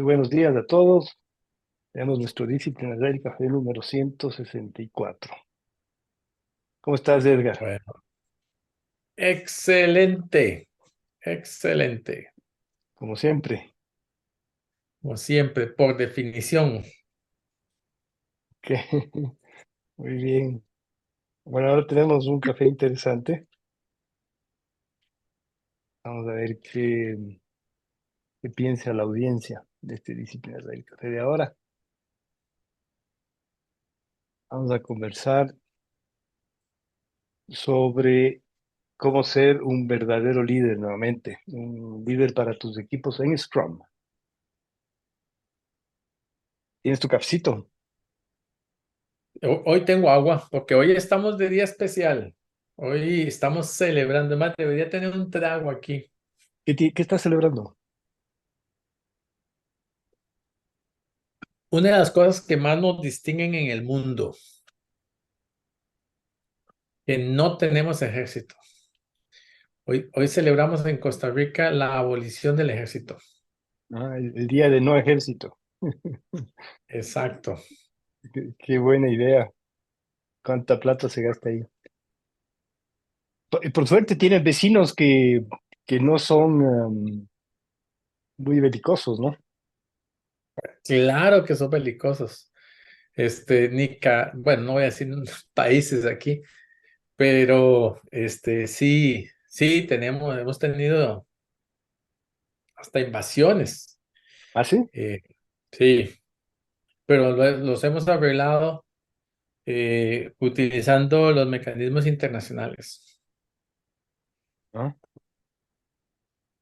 buenos días a todos. Tenemos nuestro Disciplina del Café número 164. ¿Cómo estás, Edgar? Bueno, excelente, excelente, Como siempre. como siempre, por definición. ¿Qué? Muy bien. Bueno, ahora tenemos un café interesante. Vamos a ver qué piensa la audiencia de este Disciplina del Café de ahora. Vamos a conversar sobre cómo ser un verdadero líder nuevamente, un líder para tus equipos en Scrum. ¿Tienes tu cafecito? Hoy tengo agua, porque hoy estamos de día especial. Hoy estamos celebrando, más debería tener un trago aquí. ¿Qué estás celebrando? Una de las cosas que más nos distinguen en el mundo, que no tenemos ejército. Hoy celebramos en Costa Rica la abolición del ejército. El día de no ejército. Exacto. Qué buena idea. ¿Cuánta plata se gasta ahí? Por suerte tienen vecinos que no son muy belicosos, ¿no? Claro que son belicosos. Bueno, no voy a decir países aquí, pero sí, sí, hemos tenido hasta invasiones. ¿Ah, sí? eh, sí, pero los hemos arreglado utilizando los mecanismos internacionales. Ah,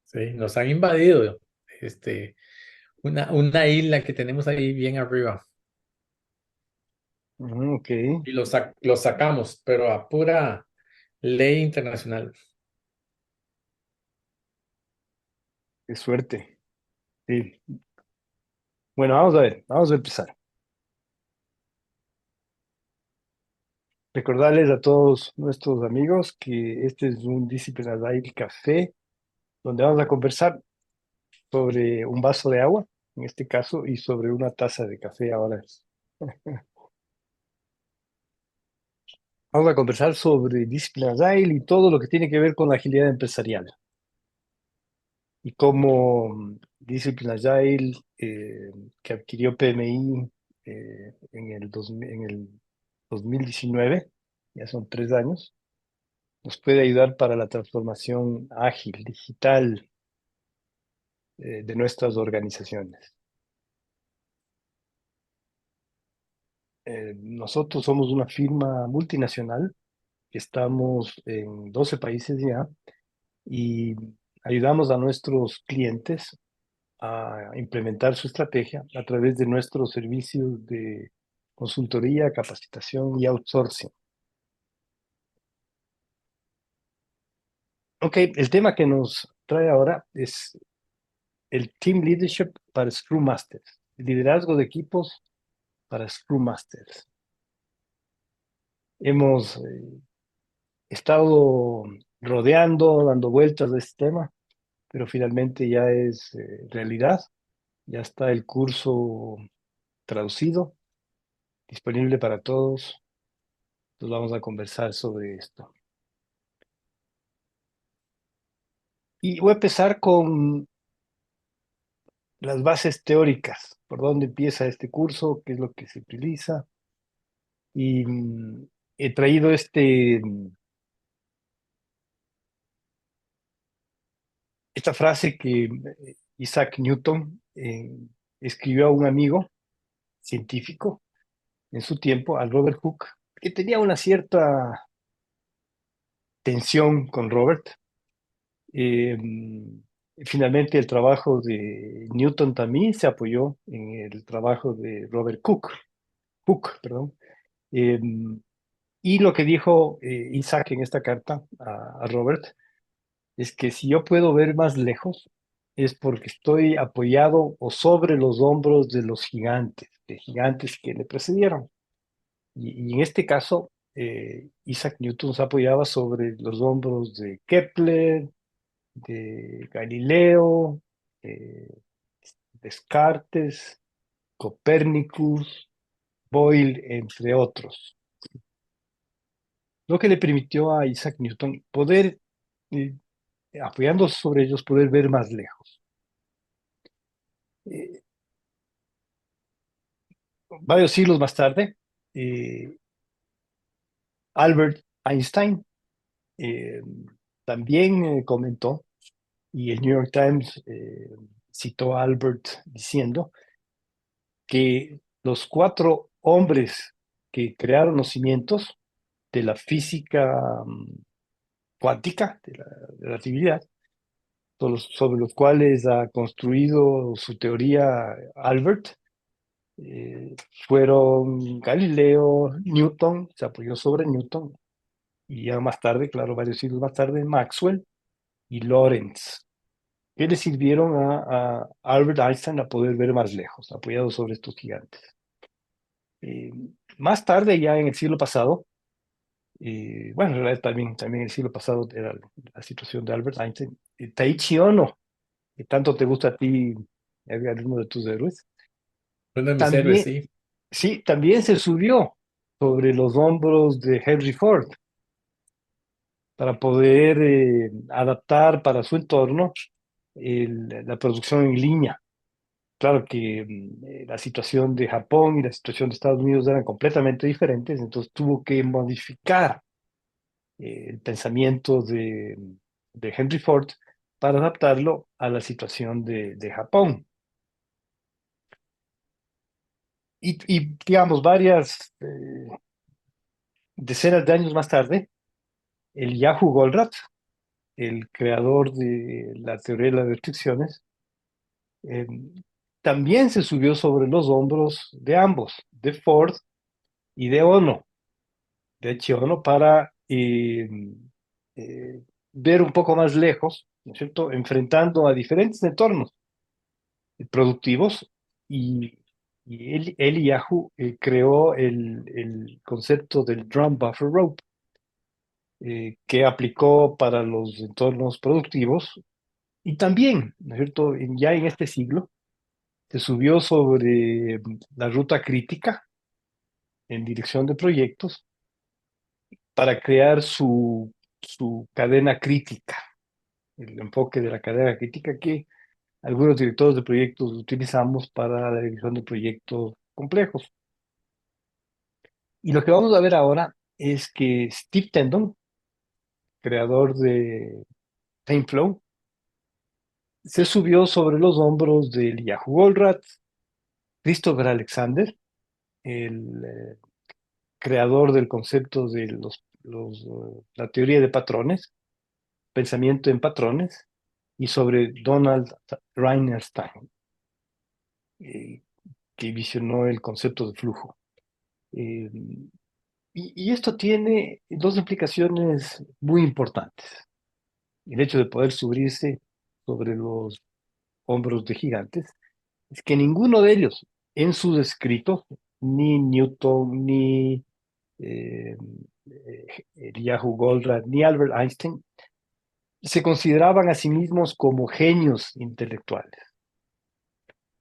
Sí, nos han invadido una isla que tenemos ahí bien arriba ok, y los sacamos, pero a pura ley internacional. qué suerte. Sí. Bueno, vamos a ver, vamos a empezar. Recordarles a todos nuestros amigos que este es un Discipline Agile Café, donde vamos a conversar sobre un vaso de agua, en este caso, y sobre una taza de café ahora. Vamos a conversar sobre Discipline Agile y todo lo que tiene que ver con la agilidad empresarial. Y cómo Discipline Agile, que adquirió PMI en el 2019, ya son 3 años, nos puede ayudar para la transformación ágil, digital, de nuestras organizaciones. Nosotros somos una firma multinacional que estamos en 12 países ya y ayudamos a nuestros clientes a implementar su estrategia a través de nuestros servicios de consultoría, capacitación y outsourcing. Ok, el tema que nos trae ahora es el Team Leadership para Scrum Masters, el liderazgo de equipos para Scrum Masters. Hemos estado rodeando, dando vueltas de este tema, pero finalmente ya es realidad. Ya está el curso traducido, disponible para todos. Entonces vamos a conversar sobre esto. Y voy a empezar con las bases teóricas, por dónde empieza este curso, qué es lo que se utiliza. Y he traído esta frase que Isaac Newton escribió a un amigo científico en su tiempo, al Robert Hooke, que tenía una cierta tensión con Robert. Eh, Finalmente el trabajo de Newton también se apoyó en el trabajo de Robert Hooke, perdón. Eh, y lo que dijo Isaac en esta carta a Robert es que si yo puedo ver más lejos es porque estoy apoyado o sobre los hombros de los gigantes, de gigantes que le precedieron. Y en este caso, Isaac Newton se apoyaba sobre los hombros de Kepler, de Galileo, eh, Descartes, Copérnicus, Boyle, entre otros. Lo que le permitió a Isaac Newton poder, eh, apoyándose sobre ellos, poder ver más lejos. Eh, Varios siglos más tarde, eh, Albert Einstein eh, también comentó, y el New York Times citó a Albert diciendo que los cuatro hombres que crearon los cimientos de la física cuántica, de la relatividad, sobre los cuales ha construido su teoría Albert, eh, fueron Galileo, Newton, se apoyó sobre Newton, y ya más tarde, claro, varios siglos más tarde, Maxwell y Lorentz, que le sirvieron a Albert Einstein a poder ver más lejos, apoyado sobre estos gigantes. Eh, Más tarde, ya en el siglo pasado, bueno, en realidad también el siglo pasado era la situación de Albert Einstein, Taiichi Ohno, que tanto te gusta a ti, Edgar, uno de tus héroes, Uno de mis héroes, también, sí. sí, también se subió sobre los hombros de Henry Ford para poder adaptar para su entorno la producción en línea. Claro que la situación de Japón y la situación de Estados Unidos eran completamente diferentes, entonces tuvo que modificar el pensamiento de Henry Ford para adaptarlo a la situación de Japón. Digamos, varias decenas de años más tarde, el Yahoo Goldratt, el creador de la teoría de las restricciones, eh, también se subió sobre los hombros de ambos, de Ford y de Ono, de Ono, para eh, ver un poco más lejos, ¿no es cierto?, enfrentando a diferentes entornos productivos y, él y Yahoo creó el concepto del drum buffer rope, que aplicó para los entornos productivos y también, ¿no es cierto?, ya en este siglo se subió sobre la ruta crítica en dirección de proyectos para crear su cadena crítica, el enfoque de la cadena crítica que algunos directores de proyectos utilizamos para la dirección de proyectos complejos. Y lo que vamos a ver ahora es que Steve Tendon, creador de TameFlow, se subió sobre los hombros del Yahoo Goldratt, Christopher Alexander, el creador del concepto de la teoría de patrones, pensamiento en patrones, y sobre Donald Reinerstein, eh, que visionó el concepto de flujo. Eh, y esto tiene dos implicaciones muy importantes. El hecho de poder subirse sobre los hombros de gigantes es que ninguno de ellos en sus escritos, ni Newton, ni eh, Eliyahu Goldratt, ni Albert Einstein, se consideraban a sí mismos como genios intelectuales.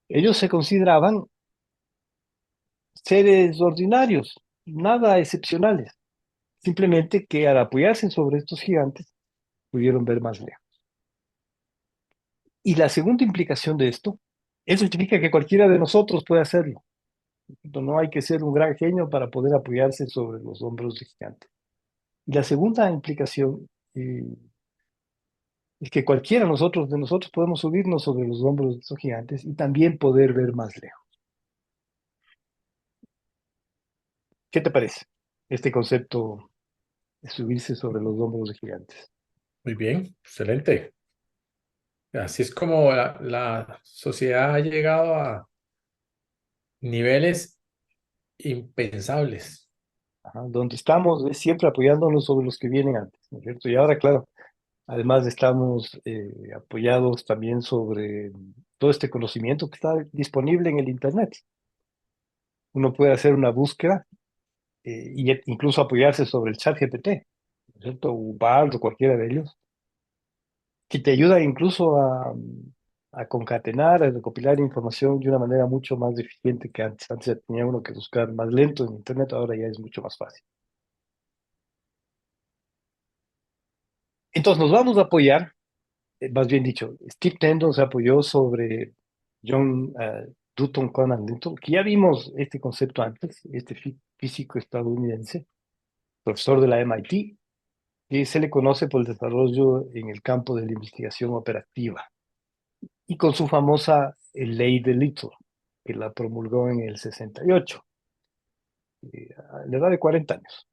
Ellos se consideraban seres ordinarios, nada excepcionales, simplemente que al apoyarse sobre estos gigantes pudieron ver más lejos. Y la segunda implicación de esto, eso significa que cualquiera de nosotros puede hacerlo. No hay que ser un gran genio para poder apoyarse sobre los hombros de gigantes. Y la segunda implicación es que cualquiera de nosotros podemos subirnos sobre los hombros de esos gigantes y también poder ver más lejos. ¿Qué te parece este concepto de subirse sobre los hombros de gigantes? Muy bien, excelente. Así es como la sociedad ha llegado a niveles impensables. Ajá, donde estamos es siempre apoyándonos sobre los que vienen antes, ¿no es cierto? Y ahora, claro, además estamos apoyados también sobre todo este conocimiento que está disponible en el Internet. Uno puede hacer una búsqueda y incluso apoyarse sobre el chat GPT, ¿no es cierto? O Bard o cualquiera de ellos, que te ayuda incluso a concatenar, a recopilar información de una manera mucho más eficiente que antes. Antes ya tenía uno que buscar más lento en Internet, ahora ya es mucho más fácil. Entonces nos vamos a apoyar, más bien dicho, Steve Tendon se apoyó sobre John Dutton Conan Linton, que ya vimos este concepto antes, este físico estadounidense, profesor de la MIT, que se le conoce por el desarrollo en el campo de la investigación operativa y con su famosa ley de Little, que la promulgó en el 68, a la edad de 40 años.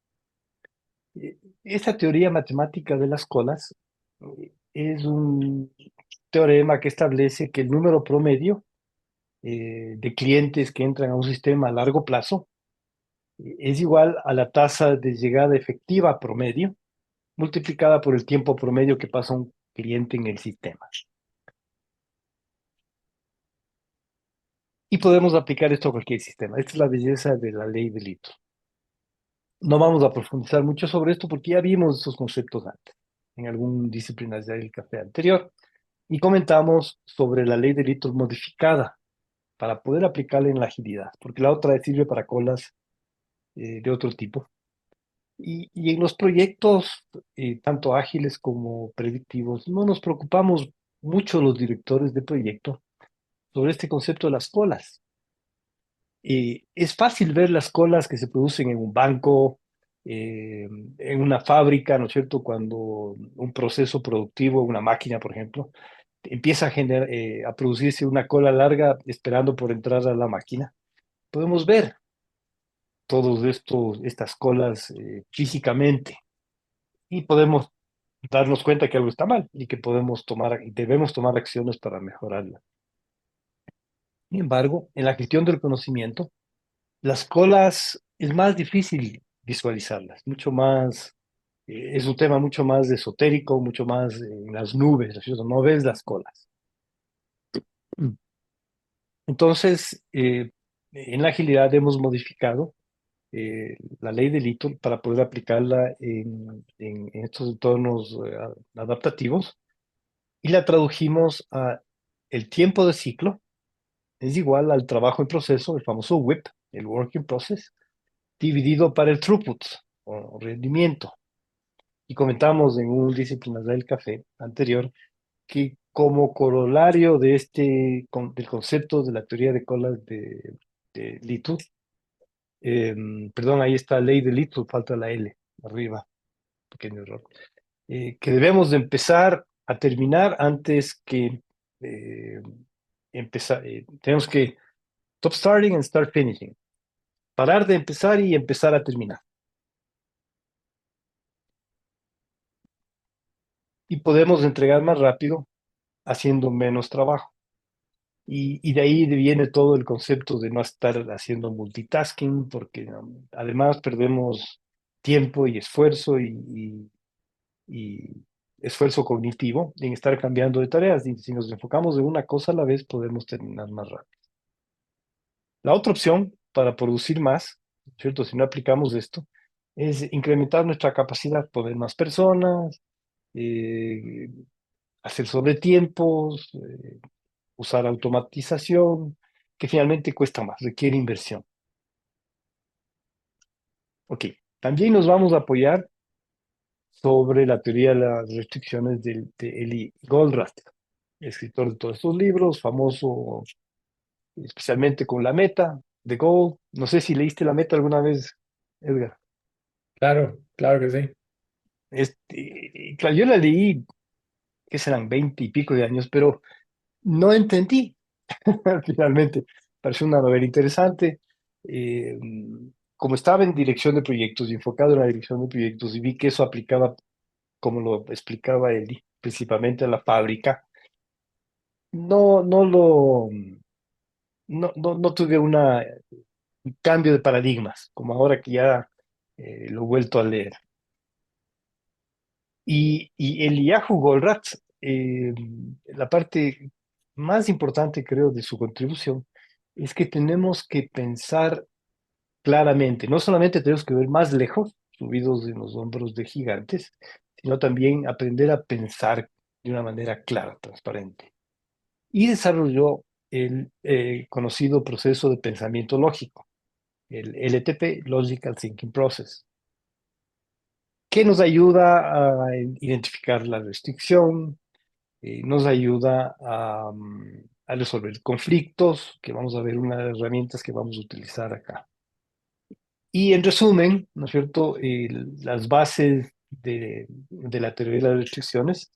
Esa teoría matemática de las colas es un teorema que establece que el número promedio de clientes que entran a un sistema a largo plazo es igual a la tasa de llegada efectiva promedio multiplicada por el tiempo promedio que pasa un cliente en el sistema. Y podemos aplicar esto a cualquier sistema. Esta es la belleza de la ley de Little. No vamos a profundizar mucho sobre esto porque ya vimos esos conceptos antes, en algún disciplina del café anterior, y comentamos sobre la ley de Little modificada para poder aplicarla en la agilidad, porque la otra sirve para colas de otro tipo. Y en los proyectos, tanto ágiles como predictivos, no nos preocupamos mucho los directores de proyecto sobre este concepto de las colas. Es fácil ver las colas que se producen en un banco, en una fábrica, ¿no es cierto? Cuando un proceso productivo, una máquina, por ejemplo, empieza a producirse una cola larga esperando por entrar a la máquina. Podemos ver todos estas colas físicamente y podemos darnos cuenta que algo está mal y que podemos tomar y debemos tomar acciones para mejorarla. Sin embargo, en la gestión del conocimiento, las colas es más difícil visualizarlas, mucho más, es un tema mucho más esotérico, mucho más en las nubes, ¿no es cierto? No ves las colas. Mm. Entonces, en la agilidad hemos modificado la ley de Little para poder aplicarla en estos entornos adaptativos y la tradujimos a el tiempo de ciclo es igual al trabajo en proceso, el famoso WIP, el Work in Process, dividido para el throughput o rendimiento. Y comentamos en un disciplina del café anterior que como corolario de del concepto de la teoría de colas de Little, perdón, ahí está ley de Little, falta la L, arriba, pequeño error, que debemos de empezar a terminar antes que eh, empezar, tenemos que stop starting and start finishing, parar de empezar y empezar a terminar. Y podemos entregar más rápido haciendo menos trabajo. Y de ahí viene todo el concepto de no estar haciendo multitasking, porque además perdemos tiempo y esfuerzo y esfuerzo cognitivo en estar cambiando de tareas. Y si nos enfocamos en una cosa a la vez, podemos terminar más rápido. La otra opción para producir más, ¿cierto? Si no aplicamos esto, es incrementar nuestra capacidad, poner más personas, eh, hacer sobre tiempos, usar automatización, que finalmente cuesta más, requiere inversión. Ok, también nos vamos a apoyar sobre la teoría de las restricciones de Eli Goldratt, escritor de todos estos libros, famoso especialmente con La Meta, The Goal. No sé si leíste La Meta alguna vez, Edgar. Claro, claro que sí. Claro, yo la leí, que serán 20 y pico de años, pero no entendí. Finalmente, pareció una novela interesante. Eh, Como estaba en dirección de proyectos y enfocado en la dirección de proyectos y vi que eso aplicaba, como lo explicaba él, principalmente a la fábrica, no, no tuve un cambio de paradigmas, como ahora que ya lo he vuelto a leer. Y el Yahoo Goldratt, la parte más importante, creo, de su contribución es que tenemos que pensar claramente. No solamente tenemos que ver más lejos, subidos en los hombros de gigantes, sino también aprender a pensar de una manera clara, transparente. y desarrolló el conocido proceso de pensamiento lógico, el LTP, Logical Thinking Process, que nos ayuda a identificar la restricción, nos ayuda a resolver conflictos, que vamos a ver unas herramientas que vamos a utilizar acá. Y en resumen, ¿no es cierto? Las bases de la teoría de las restricciones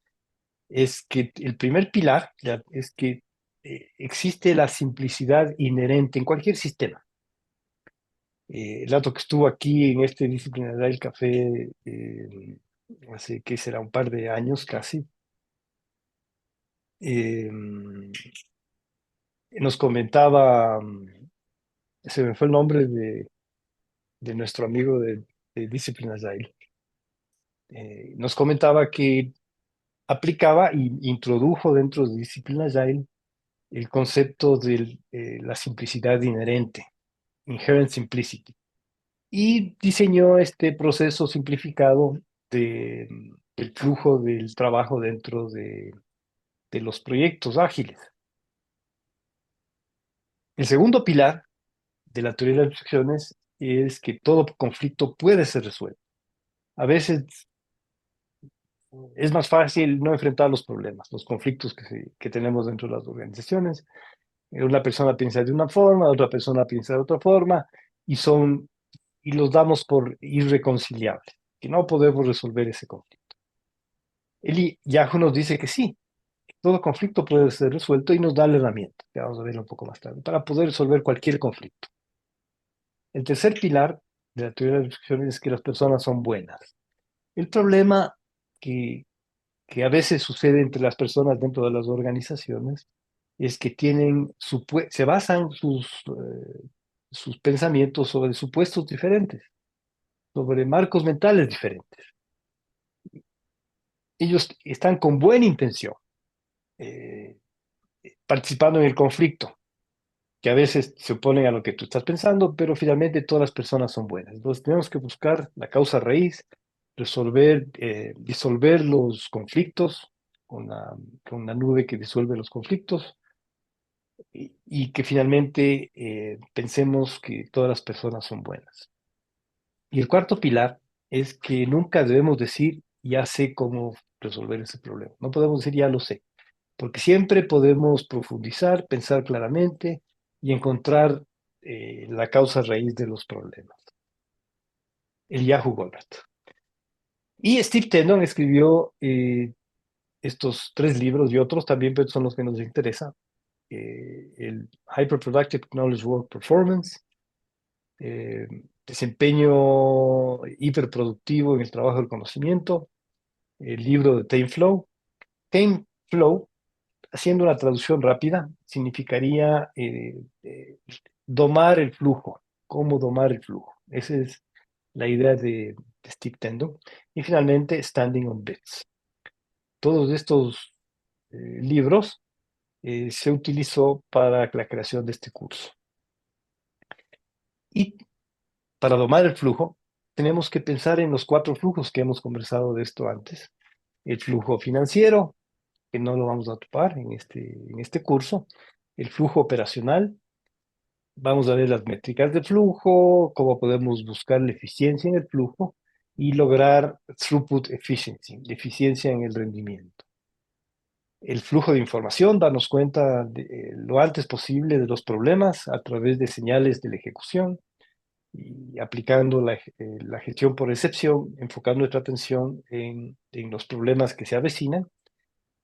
es que el primer pilar ya, es que existe la simplicidad inherente en cualquier sistema. El dato que estuvo aquí en este disciplina del café hace que será un par de años casi, eh, nos comentaba, se me fue el nombre de nuestro amigo de Discipline Agile, nos comentaba que aplicaba e introdujo dentro de Discipline Agile el concepto de la simplicidad inherente, inherent simplicity, y diseñó este proceso simplificado del flujo del trabajo dentro de los proyectos ágiles. El segundo pilar de la teoría de las abstracciones es que todo conflicto puede ser resuelto. A veces es más fácil no enfrentar los problemas, los conflictos que tenemos dentro de las organizaciones. Una persona piensa de una forma, otra persona piensa de otra forma, y son, y los damos por irreconciliables, que no podemos resolver ese conflicto. El Yahoo nos dice que sí, que todo conflicto puede ser resuelto y nos da la herramienta, que vamos a ver un poco más tarde, para poder resolver cualquier conflicto. El tercer pilar de la teoría de las discusiones es que las personas son buenas. El problema que, que a veces sucede entre las personas dentro de las organizaciones es que se basan sus pensamientos sobre supuestos diferentes, sobre marcos mentales diferentes. Ellos están con buena intención eh, participando en el conflicto, que a veces se oponen a lo que tú estás pensando, pero finalmente todas las personas son buenas. Entonces tenemos que buscar la causa raíz, disolver los conflictos con la nube que disuelve los conflictos y que finalmente pensemos que todas las personas son buenas. Y el cuarto pilar es que nunca debemos decir, ya sé cómo resolver ese problema. No podemos decir, ya lo sé, porque siempre podemos profundizar, pensar claramente y encontrar la causa raíz de los problemas. El Yahoo Goldberg. Y Steve Tendon escribió estos tres libros y otros también, pero son los que nos interesan. El Hyperproductive Knowledge Work Performance, eh, desempeño hiperproductivo en el trabajo del conocimiento, el libro de Time Flow. Time Flow, haciendo una traducción rápida, significaría domar el flujo, cómo domar el flujo. Esa es la idea de Steve Tendo. Y finalmente, Standing on Bits. Todos estos libros se utilizó para la creación de este curso. Y para domar el flujo, tenemos que pensar en los cuatro flujos que hemos conversado de esto antes. El flujo financiero, que no lo vamos a topar en este curso. El flujo operacional. Vamos a ver las métricas de flujo, cómo podemos buscar la eficiencia en el flujo y lograr throughput efficiency, la eficiencia en el rendimiento. El flujo de información, darnos cuenta lo antes posible de los problemas a través de señales de la ejecución y aplicando la gestión por excepción, enfocando nuestra atención en los problemas que se avecinan.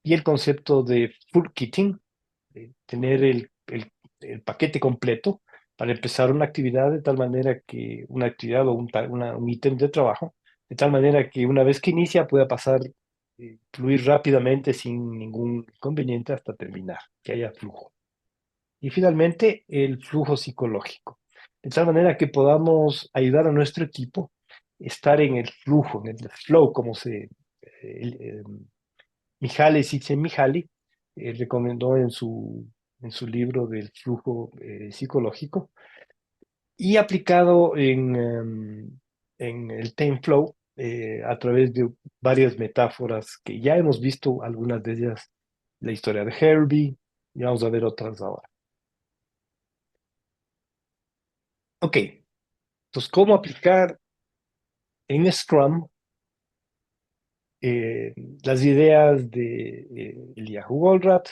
Y el concepto de full kitting, tener el paquete completo para empezar una actividad de tal manera que una actividad o un ítem de trabajo, de tal manera que una vez que inicia pueda pasar, fluir rápidamente sin ningún inconveniente hasta terminar, que haya flujo. Y finalmente, el flujo psicológico, de tal manera que podamos ayudar a nuestro equipo a estar en el flujo, en el flow, como Mihaly Csikszentmihalyi recomendó en su libro del flujo psicológico y aplicado en el Time Flow a través de varias metáforas que ya hemos visto, algunas de ellas, la historia de Herbie, y vamos a ver otras ahora. Ok, entonces, ¿cómo aplicar en Scrum eh, las ideas de Eliyahu Goldratt,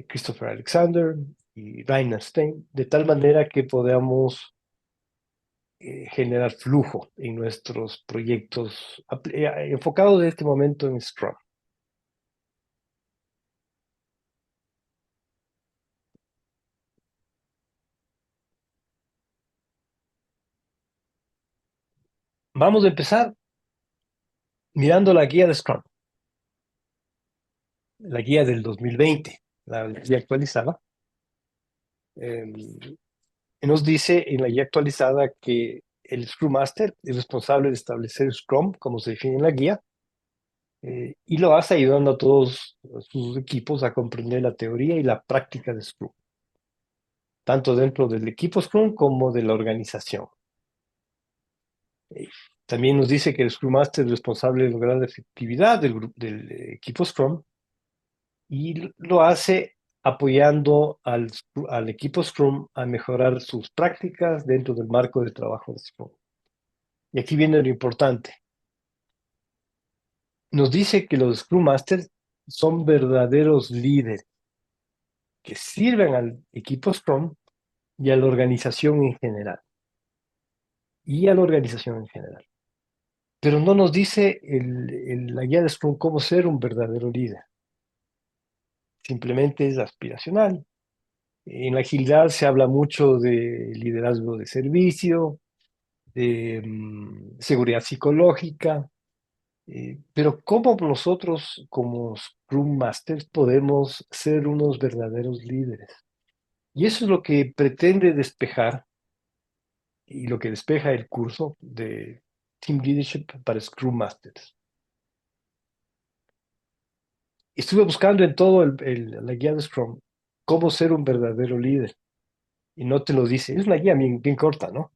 Christopher Alexander y Rainer Stein, de tal manera que podamos generar flujo en nuestros proyectos enfocados en este momento en Scrum? Vamos a empezar mirando la guía de Scrum, la guía del 2020, la guía actualizada. Nos dice en la guía actualizada que el Scrum Master es responsable de establecer Scrum, como se define en la guía, y lo hace ayudando a todos sus equipos a comprender la teoría y la práctica de Scrum, tanto dentro del equipo Scrum como de la organización. También nos dice que el Scrum Master es responsable de lograr la efectividad del equipo Scrum y lo hace apoyando al equipo Scrum a mejorar sus prácticas dentro del marco de trabajo de Scrum. Y aquí viene lo importante. Nos dice que los Scrum Masters son verdaderos líderes que sirven al equipo Scrum y a la organización en general. Y a la organización en general. Pero no nos dice la guía de Scrum cómo ser un verdadero líder. Simplemente es aspiracional. En la agilidad se habla mucho de liderazgo de servicio, de seguridad psicológica, pero ¿cómo nosotros como Scrum Masters podemos ser unos verdaderos líderes? Y eso es lo que pretende despejar y lo que despeja el curso de Team Leadership para Scrum Masters. Estuve buscando en todo la guía de Scrum cómo ser un verdadero líder y no te lo dice. Es una guía bien corta, ¿no?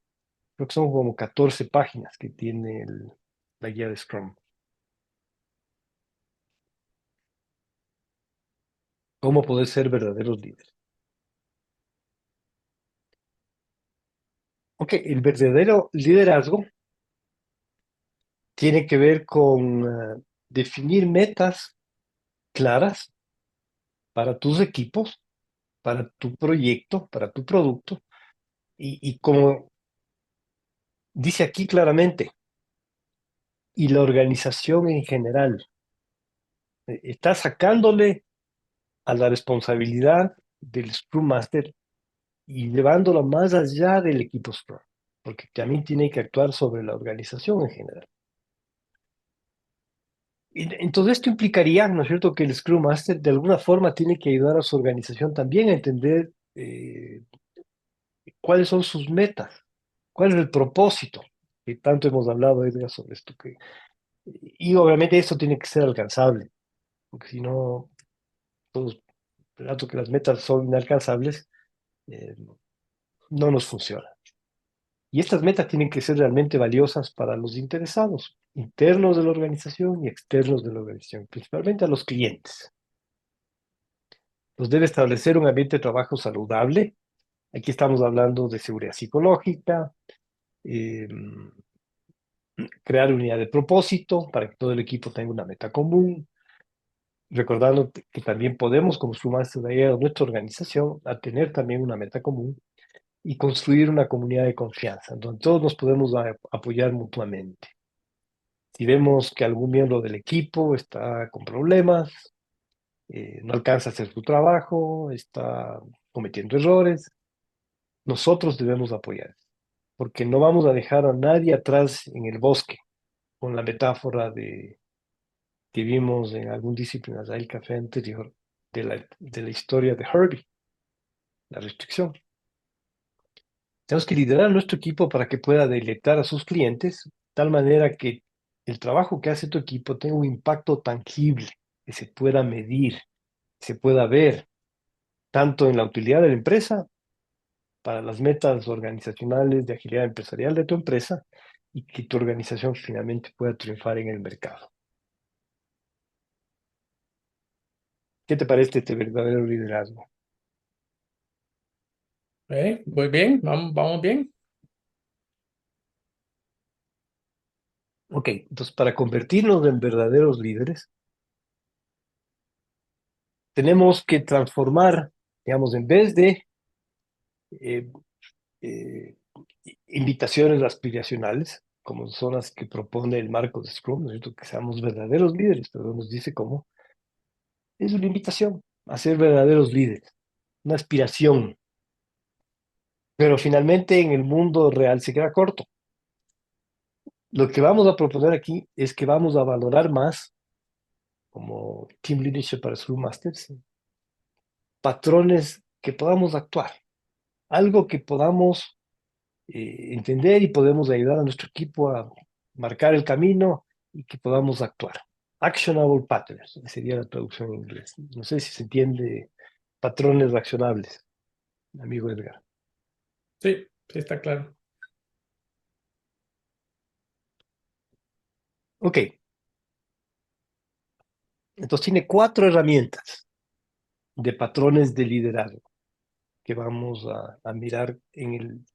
Creo que son como 14 páginas que tiene la guía de Scrum. ¿Cómo poder ser verdaderos líderes? Ok, el verdadero liderazgo tiene que ver con definir metas claras para tus equipos, para tu proyecto, para tu producto, y como dice aquí claramente, y la organización en general. Está sacándole a la responsabilidad del Scrum Master y llevándola más allá del equipo Scrum, porque también tiene que actuar sobre la organización en general. Entonces esto implicaría, ¿no es cierto?, que el Scrum Master de alguna forma tiene que ayudar a su organización también a entender cuáles son sus metas, cuál es el propósito, que tanto hemos hablado, Edgar, sobre esto. Y obviamente esto tiene que ser alcanzable, porque si no, todos, dato que las metas son inalcanzables, eh, no nos funciona. Y estas metas tienen que ser realmente valiosas para los interesados, internos de la organización y externos de la organización, principalmente a los clientes. Nos debe establecer un ambiente de trabajo saludable. Aquí estamos hablando de seguridad psicológica, eh, crear unidad de propósito para que todo el equipo tenga una meta común, recordando que también podemos, como sumarse de a nuestra organización, a tener también una meta común y construir una comunidad de confianza, donde todos nos podemos apoyar mutuamente. Si vemos que algún miembro del equipo está con problemas, no alcanza a hacer su trabajo, está cometiendo errores, nosotros debemos apoyar, porque no vamos a dejar a nadie atrás en el bosque, con la metáfora que vimos en algún Disciplinas del café anterior de la historia de Herbie, la restricción. Tenemos que liderar nuestro equipo para que pueda deleitar a sus clientes, de tal manera que el trabajo que hace tu equipo tenga un impacto tangible, que se pueda medir, se pueda ver, tanto en la utilidad de la empresa, para las metas organizacionales de agilidad empresarial de tu empresa, y que tu organización finalmente pueda triunfar en el mercado. ¿Qué te parece este verdadero liderazgo? Muy bien, vamos bien. Ok, entonces para convertirnos en verdaderos líderes, tenemos que transformar, digamos, en vez de eh, eh, invitaciones aspiracionales, como son las que propone el marco de Scrum, ¿no es cierto? Que seamos verdaderos líderes, pero nos dice cómo. Es una invitación a ser verdaderos líderes, una aspiración, pero finalmente en el mundo real se queda corto. Lo que vamos a proponer aquí es que vamos a valorar más, como Team Leadership para Scrum Masters, patrones que podamos actuar, algo que podamos entender y podemos ayudar a nuestro equipo a marcar el camino y que podamos actuar. Actionable patterns, sería la traducción en inglés. No sé si se entiende patrones accionables, amigo Edgar. Sí, sí está claro. Ok, entonces tiene 4 herramientas de patrones de liderazgo que vamos a mirar en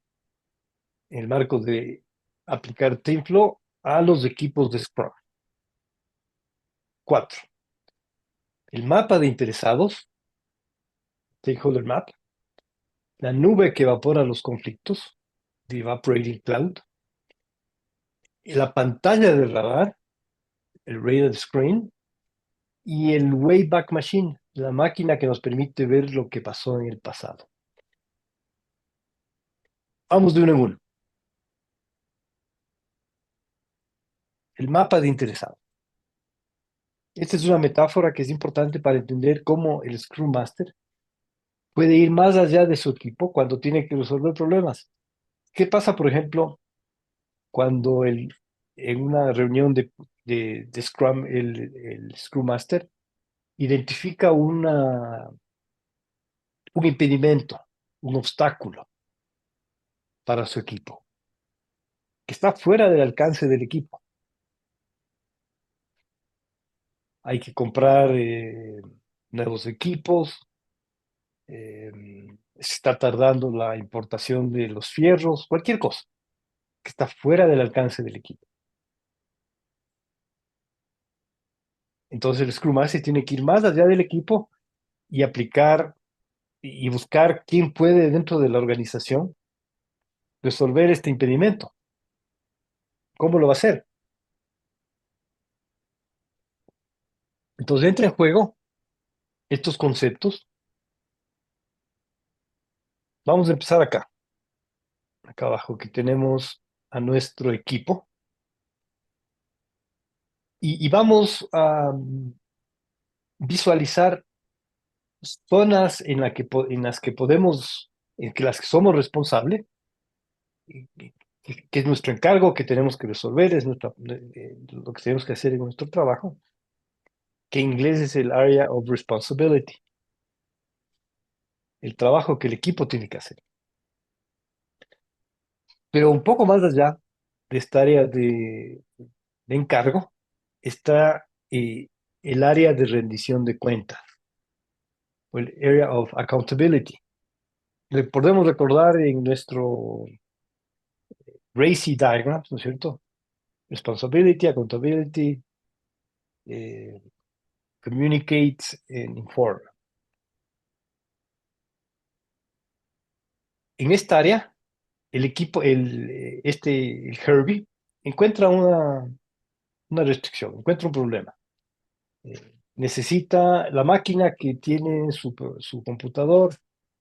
el marco de aplicar TeamFlow a los equipos de Scrum. 4. El mapa de interesados, Stakeholder Map, la nube que evapora los conflictos, The Evaporating Cloud, la pantalla del radar, el Radar Screen, y el Wayback Machine, la máquina que nos permite ver lo que pasó en el pasado. Vamos de uno en uno. El mapa de interesados. Esta es una metáfora que es importante para entender cómo el Scrum Master puede ir más allá de su equipo cuando tiene que resolver problemas. ¿Qué pasa, por ejemplo, cuando en una reunión de Scrum, el Scrum Master identifica un impedimento, un obstáculo para su equipo, que está fuera del alcance del equipo? Hay que comprar nuevos equipos, eh, se está tardando la importación de los fierros, cualquier cosa que está fuera del alcance del equipo. Entonces el Scrum Master tiene que ir más allá del equipo y aplicar y buscar quién puede dentro de la organización resolver este impedimento. ¿Cómo lo va a hacer? Entonces entra en juego estos conceptos. Vamos a empezar acá abajo, que tenemos a nuestro equipo y vamos a visualizar zonas en las que podemos, en que las que somos responsables, que es nuestro encargo, que tenemos que resolver, es lo que tenemos que hacer en nuestro trabajo, que en inglés es el area of responsibility, el trabajo que el equipo tiene que hacer. Pero un poco más allá de esta área de encargo está el área de rendición de cuentas, o el area of accountability. Podemos recordar en nuestro RACI diagram, ¿no es cierto? Responsibility, accountability, eh, communicate and inform. En esta área, el equipo, el Herbie, encuentra una restricción, encuentra un problema. Necesita la máquina que tiene su computador,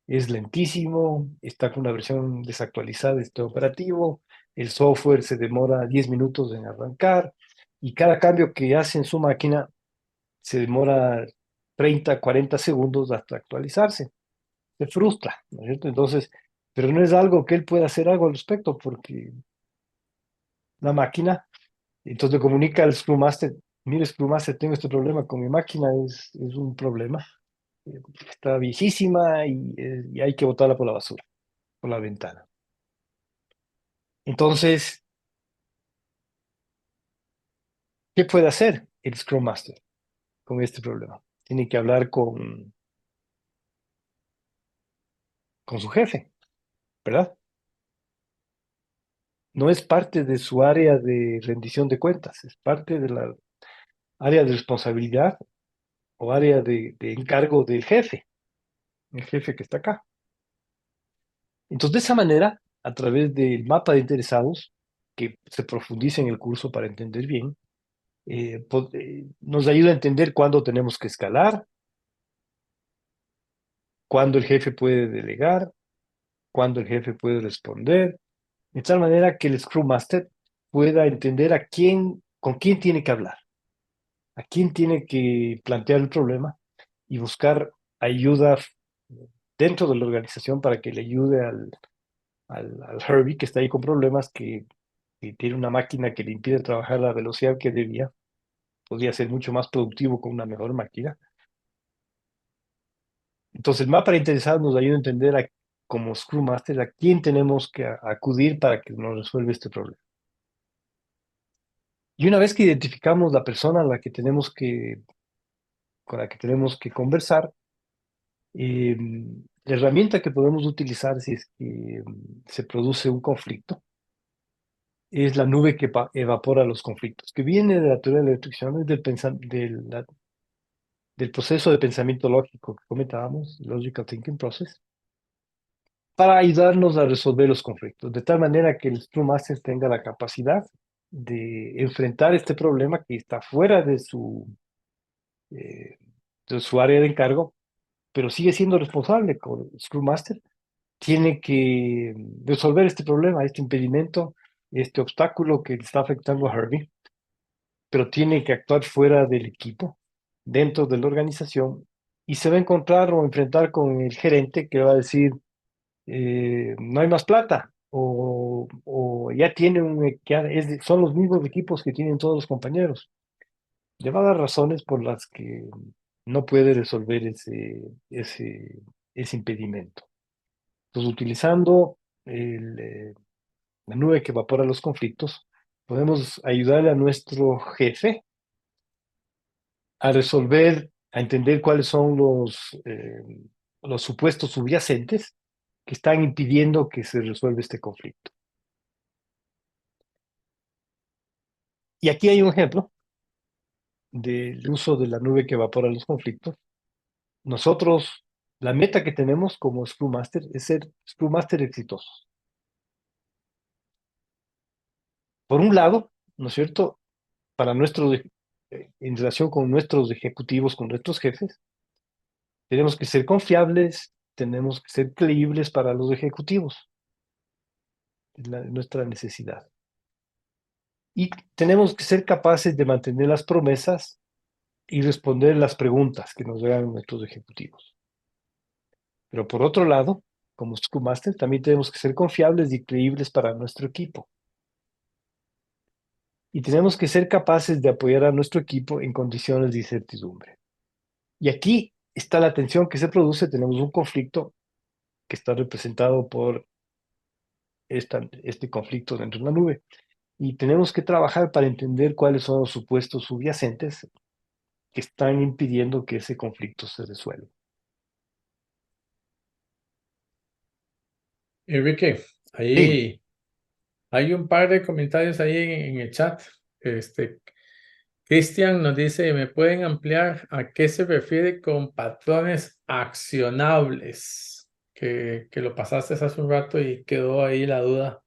es lentísimo, está con una versión desactualizada de este operativo, el software se demora 10 minutos en arrancar y cada cambio que hace en su máquina se demora 30, 40 segundos hasta actualizarse. Se frustra, ¿no es cierto? Entonces, pero no es algo que él pueda hacer algo al respecto porque la máquina, entonces le comunica al Scrum Master, mire Scrum Master, tengo este problema con mi máquina, es un problema, está viejísima y hay que botarla por la basura, por la ventana. Entonces, ¿qué puede hacer el Scrum Master con este problema? tiene que hablar con su jefe, ¿verdad? No es parte de su área de rendición de cuentas, es parte de la área de responsabilidad o área de encargo del jefe, el jefe que está acá. Entonces, de esa manera, a través del mapa de interesados, que se profundiza en el curso para entender bien, nos ayuda a entender cuándo tenemos que escalar, cuándo el jefe puede delegar, cuándo el jefe puede responder, de tal manera que el Scrum Master pueda entender con quién tiene que hablar, a quién tiene que plantear el problema y buscar ayuda dentro de la organización para que le ayude al Herbie que está ahí con problemas, que tiene una máquina que le impide trabajar a la velocidad que debía, podría ser mucho más productivo con una mejor máquina. Entonces, el mapa de interesados nos ayuda a entender como Scrum Master a quién tenemos que acudir para que nos resuelva este problema. Y una vez que identificamos la persona con la que tenemos que conversar, la herramienta que podemos utilizar si es que se produce un conflicto es la nube que evapora los conflictos, que viene de la teoría de la electricidad, del proceso de pensamiento lógico que comentábamos, Logical Thinking Process, para ayudarnos a resolver los conflictos, de tal manera que el Scrum Master tenga la capacidad de enfrentar este problema que está fuera eh, de su área de encargo, pero sigue siendo responsable con Scrum Master. Tiene que resolver este problema, este impedimento, este obstáculo que le está afectando a Herbie, pero tiene que actuar fuera del equipo, dentro de la organización, y se va a encontrar o enfrentar con el gerente que va a decir, no hay más plata, o ya tiene son los mismos equipos que tienen todos los compañeros. Le va a dar razones por las que no puede resolver ese impedimento. Entonces, utilizando la nube que evapora los conflictos, podemos ayudarle a nuestro jefe a resolver, a entender cuáles son los supuestos subyacentes que están impidiendo que se resuelva este conflicto. Y aquí hay un ejemplo del uso de la nube que evapora los conflictos. Nosotros, la meta que tenemos como Scrum Master es ser Scrum Master exitosos. Por un lado, ¿no es cierto? En relación con nuestros ejecutivos, con nuestros jefes, tenemos que ser confiables, tenemos que ser creíbles para los ejecutivos, es nuestra necesidad. Y tenemos que ser capaces de mantener las promesas y responder las preguntas que nos hagan nuestros ejecutivos. Pero por otro lado, como Scrum Master, también tenemos que ser confiables y creíbles para nuestro equipo. Y tenemos que ser capaces de apoyar a nuestro equipo en condiciones de incertidumbre. Y aquí está la tensión que se produce. Tenemos un conflicto que está representado por este conflicto dentro de la nube. Y tenemos que trabajar para entender cuáles son los supuestos subyacentes que están impidiendo que ese conflicto se resuelva. Enrique, Sí, ahí hay un par de comentarios ahí en el chat. Cristian nos dice, ¿me pueden ampliar a qué se refiere con patrones accionables? Que lo pasaste hace un rato y quedó ahí la duda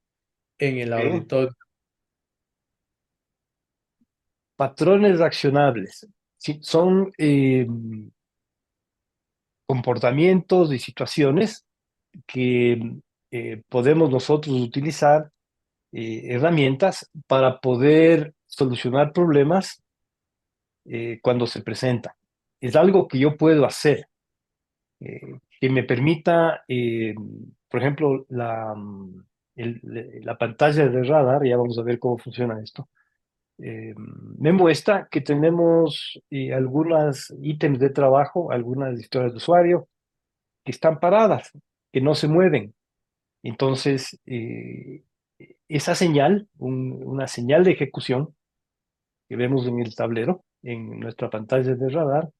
en el sí. auditorio. Patrones accionables. Sí, son comportamientos y situaciones que podemos nosotros utilizar herramientas para poder solucionar problemas cuando se presentan. Es algo que yo puedo hacer, que me permita, por ejemplo, la pantalla de radar, ya vamos a ver cómo funciona esto, me muestra que tenemos algunas ítems de trabajo, algunas historias de usuario que están paradas, que no se mueven. Entonces, esa señal, una señal de ejecución que vemos en el tablero, en nuestra pantalla de radar,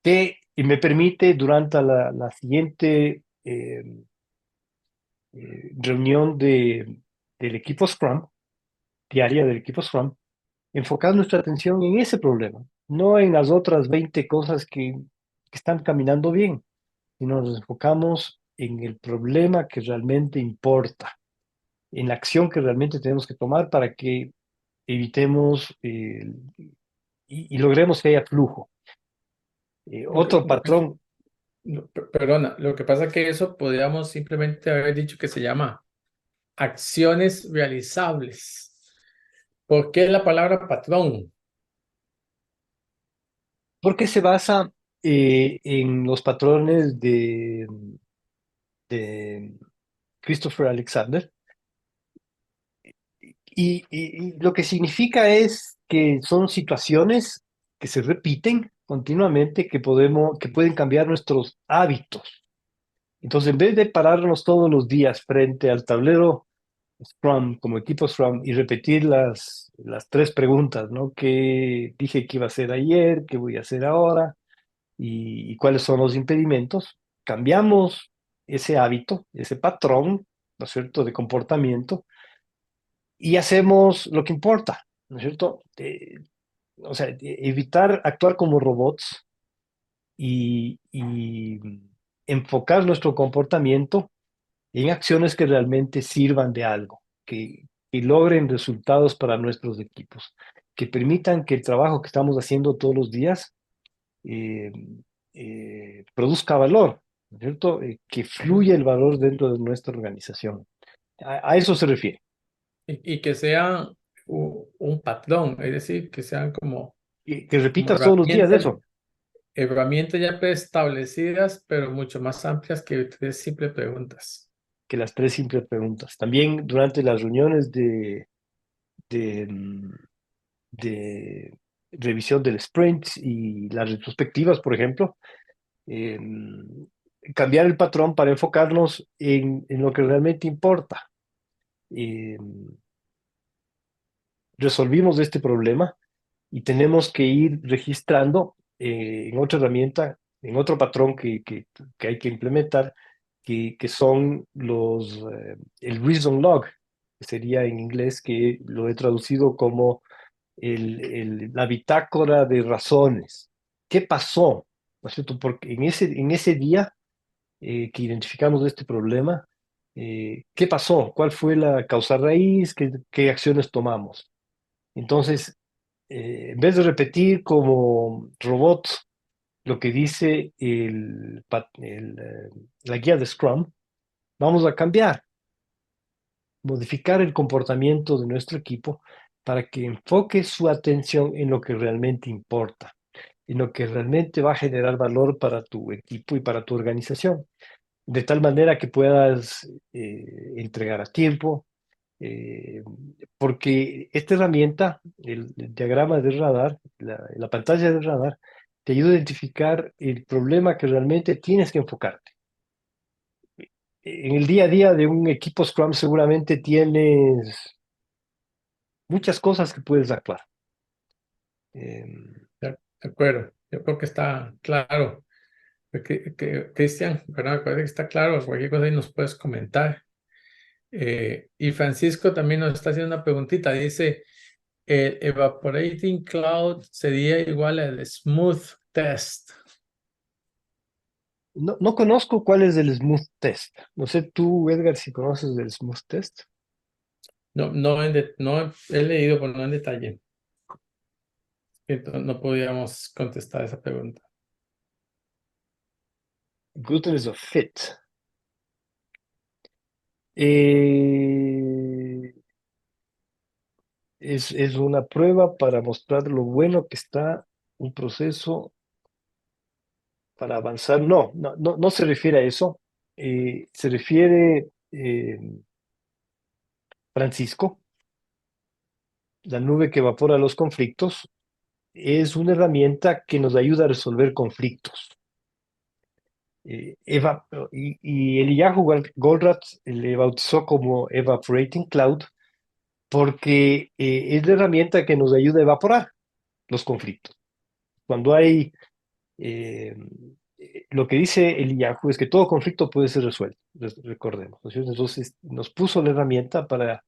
y me permite durante la siguiente reunión del equipo Scrum, diaria del equipo Scrum, enfocar nuestra atención en ese problema, no en las otras 20 cosas que están caminando bien, sino nos enfocamos en el problema que realmente importa, en la acción que realmente tenemos que tomar para que evitemos y logremos que haya flujo. Lo que, Otro lo que- patrón, perdona, lo que pasa es que eso podríamos simplemente haber dicho que se llama acciones realizables. ¿Por qué la palabra patrón? porque se basa en los patrones de Christopher Alexander, y lo que significa es que son situaciones que se repiten continuamente, que pueden cambiar nuestros hábitos. Entonces, en vez de pararnos todos los días frente al tablero Scrum, como equipo Scrum, y repetir las tres preguntas, ¿no? ¿Qué dije que iba a hacer ayer? ¿Qué voy a hacer ahora? Y cuáles son los impedimentos? Cambiamos ese hábito, ese patrón, ¿no es cierto?, de comportamiento, y hacemos lo que importa, ¿no es cierto? O sea, evitar actuar como robots y enfocar nuestro comportamiento en acciones que realmente sirvan de algo, que logren resultados para nuestros equipos, que permitan que el trabajo que estamos haciendo todos los días eh, produzca valor, ¿no es cierto? Que Ujú. fluya el valor dentro de nuestra organización. A eso se refiere, Y que sea un patrón, es decir, que sean que como repitas todos los días herramientas, eso, herramientas ya preestablecidas, pero mucho más amplias que tres simples preguntas. que las tres simples preguntas. También durante las reuniones de, de revisión del sprint y las retrospectivas, por ejemplo, eh, cambiar el patrón para enfocarnos en lo que realmente importa. Eh, Resolvimos este problema y tenemos que ir registrando en otra herramienta, en otro patrón que hay que implementar, que son el reason log, que sería en inglés, que lo he traducido como la bitácora de razones. ¿Qué pasó? ¿No es cierto? Porque en ese día que identificamos este problema, ¿qué pasó? ¿Cuál fue la causa raíz? ¿Qué acciones tomamos? Entonces, en vez de repetir como robots lo que dice la guía de Scrum, vamos a cambiar, modificar el comportamiento de nuestro equipo para que enfoque su atención en lo que realmente importa, en lo que realmente va a generar valor para tu equipo y para tu organización, de tal manera que puedas entregar a tiempo, eh, porque esta herramienta, el diagrama de radar, la pantalla de radar, te ayuda a identificar el problema que realmente tienes que enfocarte. En el día a día de un equipo Scrum seguramente tienes muchas cosas que puedes actuar. Eh, De acuerdo, yo creo que está claro. Cristian, ¿verdad? Me parece que está claro. Cualquier cosa ahí nos puedes comentar. Y Francisco también nos está haciendo una preguntita. Dice, ¿el evaporating cloud sería igual al smooth test? no conozco cuál es el smooth test. No sé tú, Edgar, si conoces del smooth test. No, no he leído, pero no en detalle. Entonces, no podíamos contestar esa pregunta. Goodness of fit. Eh, es una prueba para mostrar lo bueno que está un proceso para avanzar. No se refiere a eso. Se refiere, Francisco, la nube que evapora los conflictos, es una herramienta que nos ayuda a resolver conflictos. Y Eliyahu Goldratt le bautizó como Evaporating Cloud porque es la herramienta que nos ayuda a evaporar los conflictos. Cuando hay Eh, lo que dice el Yahoo es que todo conflicto puede ser resuelto, recordemos, ¿no es cierto? Entonces nos puso la herramienta para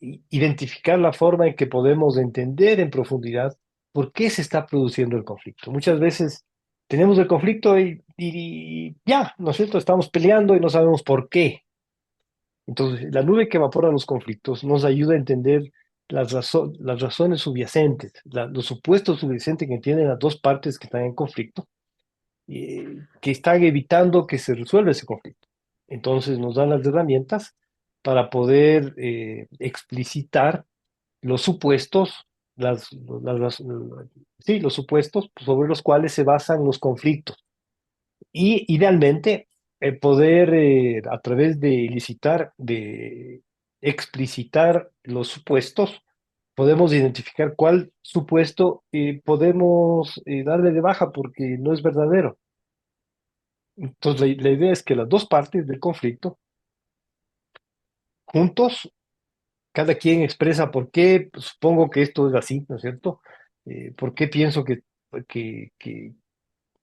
identificar la forma en que podemos entender en profundidad por qué se está produciendo el conflicto. Muchas veces tenemos el conflicto y ya, ¿no es cierto? Estamos peleando y no sabemos por qué. Entonces, la nube que evapora los conflictos nos ayuda a entender las razones subyacentes, los supuestos subyacentes que tienen las dos partes que están en conflicto, que están evitando que se resuelva ese conflicto. Entonces, nos dan las herramientas para poder explicitar los supuestos, sí, los supuestos sobre los cuales se basan los conflictos. Y idealmente, poder, a través de licitar, de explicitar los supuestos, podemos identificar cuál supuesto podemos darle de baja porque no es verdadero. Entonces, la idea es que las dos partes del conflicto, juntos, cada quien expresa por qué, pues, supongo que esto es así, ¿no es cierto? ¿Por qué pienso que, que, que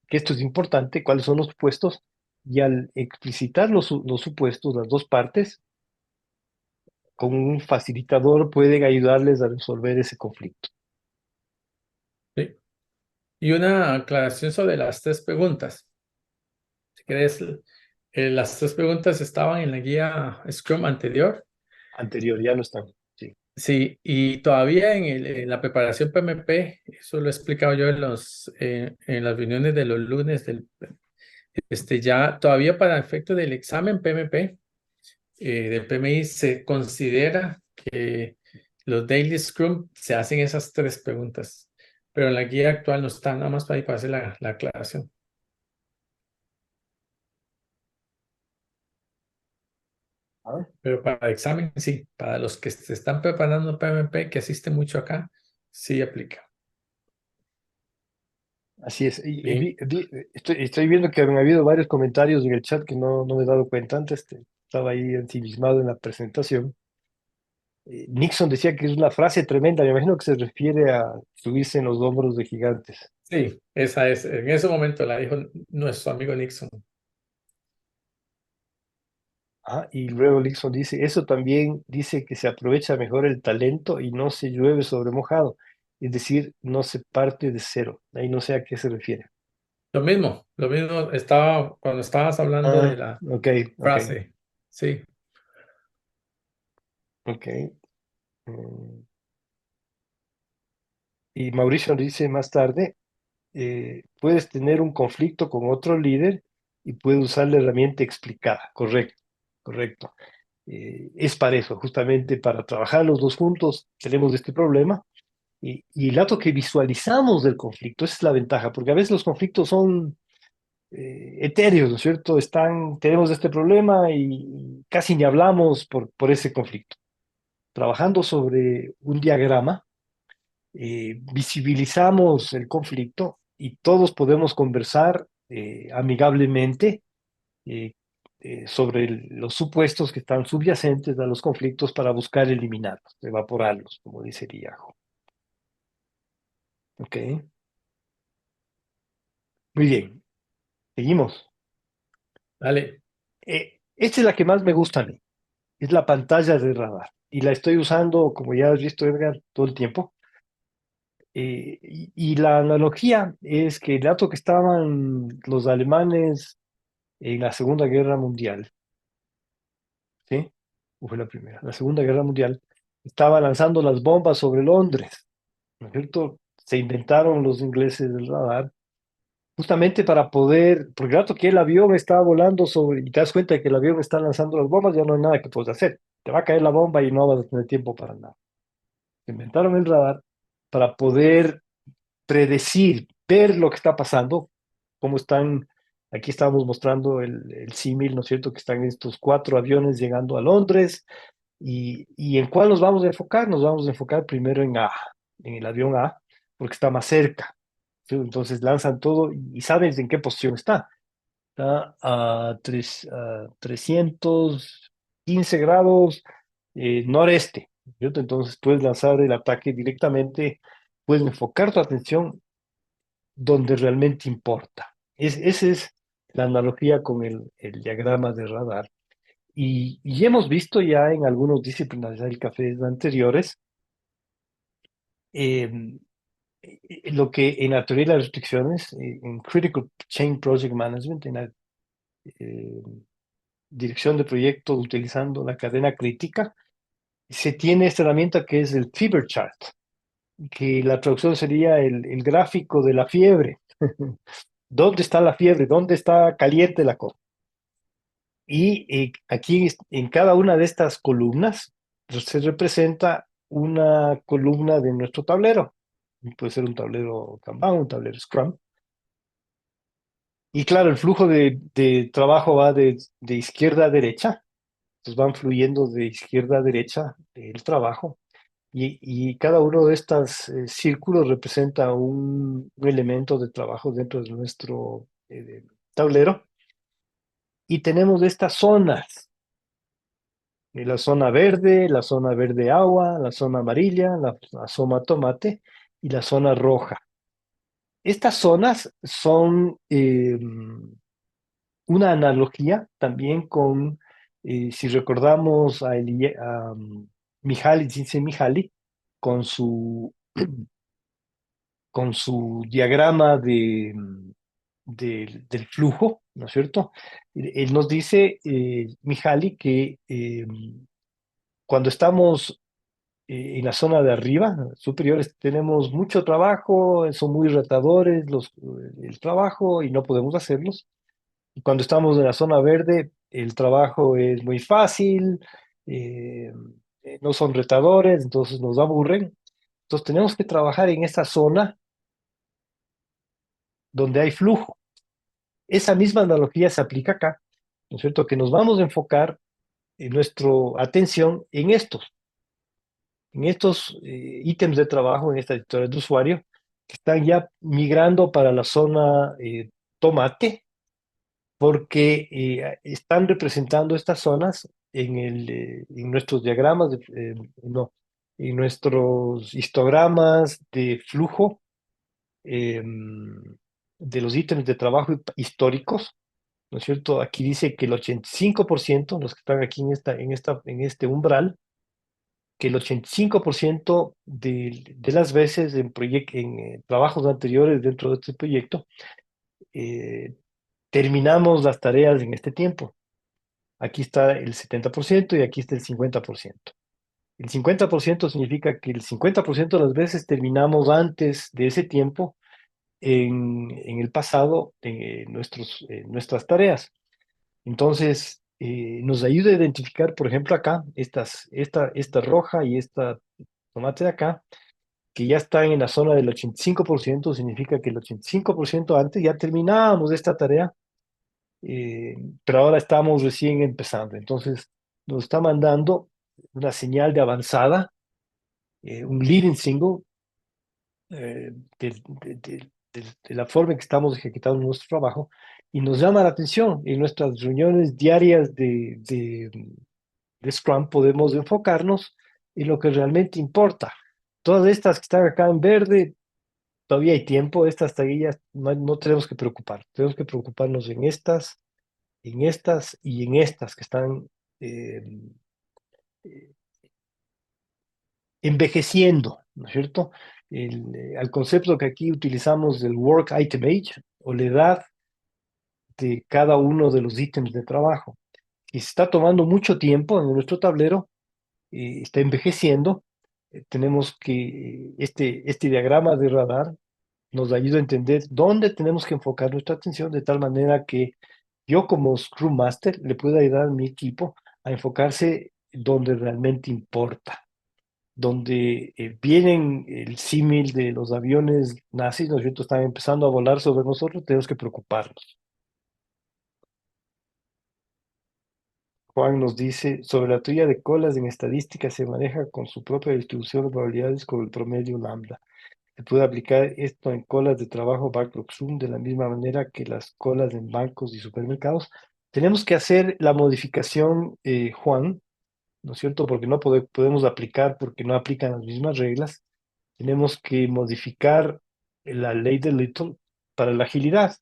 esto es importante? ¿Cuáles son los supuestos? Y al explicitar los supuestos, las dos partes, con un facilitador pueden ayudarles a resolver ese conflicto. Sí. Y una aclaración sobre las tres preguntas. Si querés, las tres preguntas estaban en la guía Scrum anterior. Anterior, ya no están. Sí. Sí, y todavía en la preparación PMP, eso lo he explicado yo en las reuniones de los lunes ya todavía para efecto del examen PMP, del PMI se considera que los Daily Scrum se hacen esas tres preguntas, pero en la guía actual no está, nada más para, ahí para hacer la aclaración. Ah, Pero para examen sí, para los que se están preparando PMP, que asisten mucho acá, sí aplica. así es. Bien, Estoy viendo que han habido varios comentarios en el chat que no me he dado cuenta antes. Estaba ahí ensimismado en la presentación. Nixon decía que es una frase tremenda. Me imagino que se refiere a subirse en los hombros de gigantes. sí, esa es, en ese momento la dijo nuestro amigo Nixon. Ah, y luego Nixon dice, eso también dice que se aprovecha mejor el talento y no se llueve sobre mojado. Es decir, no se parte de cero. Ahí no sé a qué se refiere. Lo mismo estaba cuando estabas hablando de Ah, la ok, ok, frase. Sí, ok. Mm, Y Mauricio dice más tarde, puedes tener un conflicto con otro líder y puedes usar la herramienta explicada. Correcto, correcto. Es para eso, justamente para trabajar los dos juntos tenemos este problema. Y el dato que visualizamos del conflicto, esa es la ventaja, porque a veces los conflictos son etéreos, ¿no es cierto? Tenemos este problema y casi ni hablamos por ese conflicto. Trabajando sobre un diagrama, visibilizamos el conflicto y todos podemos conversar amigablemente eh, sobre los supuestos que están subyacentes a los conflictos para buscar eliminarlos, evaporarlos, como dice Villajo. Ok, muy bien, seguimos. dale. Esta es la que más me gusta a mí, es la pantalla de radar y la estoy usando, como ya has visto, Edgar, todo el tiempo. Y la analogía es que el dato que estaban los alemanes en la Segunda Guerra Mundial, ¿sí? ¿O fue la primera? La Segunda Guerra Mundial, estaba lanzando las bombas sobre Londres, ¿no es cierto? Se inventaron los ingleses el radar justamente para poder, porque el rato que el avión está volando sobre, y te das cuenta de que el avión está lanzando las bombas, ya no hay nada que puedas hacer. Te va a caer la bomba y no vas a tener tiempo para nada. Se inventaron el radar para poder predecir, ver lo que está pasando, cómo están, aquí estábamos mostrando el símil, ¿no es cierto?, que están estos cuatro aviones llegando a Londres, y en cuál nos vamos a enfocar. Nos vamos a enfocar primero en A, en el avión A, porque está más cerca. ¿Sí? Entonces lanzan todo y sabes en qué posición está. Está a 315 grados noreste, ¿cierto? Entonces puedes lanzar el ataque directamente, puedes enfocar tu atención donde realmente importa. Esa es la analogía con el diagrama de radar. Y hemos visto ya en algunos disciplinas del café anteriores eh, lo que en la teoría de las restricciones, en Critical Chain Project Management, en la eh, dirección de proyectos utilizando la cadena crítica, se tiene esta herramienta que es el Fever Chart, que la traducción sería el gráfico de la fiebre. ¿Dónde está la fiebre? ¿Dónde está caliente la cosa? Y aquí en cada una de estas columnas se representa una columna de nuestro tablero. Puede ser un tablero Kanban, un tablero Scrum. Y claro, el flujo de trabajo va de izquierda a derecha. Entonces van fluyendo de izquierda a derecha el trabajo. Y cada uno de estos círculos representa un elemento de trabajo dentro de nuestro tablero. Y tenemos estas zonas. La zona verde agua, la zona amarilla, la zona tomate y la zona roja. Estas zonas son una analogía también con, si recordamos a Mihaly Csikszentmihalyi, con su, con su diagrama del flujo, ¿no es cierto? Él nos dice, Mihaly, que cuando estamos en la zona de arriba, superiores, tenemos mucho trabajo, son muy retadores el trabajo y no podemos hacerlos. Y cuando estamos en la zona verde, el trabajo es muy fácil, eh, no son retadores, entonces nos aburren. Entonces tenemos que trabajar en esta zona donde hay flujo. Esa misma analogía se aplica acá, ¿no es cierto? Que nos vamos a enfocar en nuestra atención en estos ítems de trabajo, en estas historias de usuario, que están ya migrando para la zona tomate, porque están representando estas zonas en nuestros diagramas, no, en nuestros histogramas de flujo eh, de los ítems de trabajo históricos, ¿no es cierto? Aquí dice que el 85%, los que están aquí en este umbral, que el 85% de las veces en trabajos anteriores dentro de este proyecto, eh, terminamos las tareas en este tiempo. Aquí está el 70% y aquí está el 50%. El 50% significa que el 50% de las veces terminamos antes de ese tiempo en el pasado en nuestras tareas. Entonces, nos ayuda a identificar, por ejemplo, acá, esta roja y esta tomate de acá, que ya están en la zona del 85%, significa que el 85% antes ya terminábamos esta tarea, eh, pero ahora estamos recién empezando. Entonces, nos está mandando una señal de avanzada, un leading single, eh, de la forma en que estamos ejecutando nuestro trabajo, y nos llama la atención. En nuestras reuniones diarias de Scrum podemos enfocarnos en lo que realmente importa. Todas estas que están acá en verde, todavía hay tiempo, estas tareas no tenemos que preocupar. Tenemos que preocuparnos en estas y en estas que están eh, eh, envejeciendo, ¿no es cierto? Al concepto que aquí utilizamos del Work Item Age o la edad de cada uno de los ítems de trabajo. Y se está tomando mucho tiempo en nuestro tablero, está envejeciendo. Tenemos que, este diagrama de radar nos ayuda a entender dónde tenemos que enfocar nuestra atención de tal manera que yo como Scrum Master le pueda ayudar a mi equipo a enfocarse donde realmente importa, donde vienen el símil de los aviones nazis, ¿no es cierto? Están empezando a volar sobre nosotros, tenemos que preocuparnos. Juan nos dice, sobre la teoría de colas en estadística se maneja con su propia distribución de probabilidades con el promedio lambda. Se puede aplicar esto en colas de trabajo backlog Zoom de la misma manera que las colas en bancos y supermercados. Tenemos que hacer la modificación, Juan, ¿no es cierto? Porque no podemos aplicar porque no aplican las mismas reglas. Tenemos que modificar la ley de Little para la agilidad,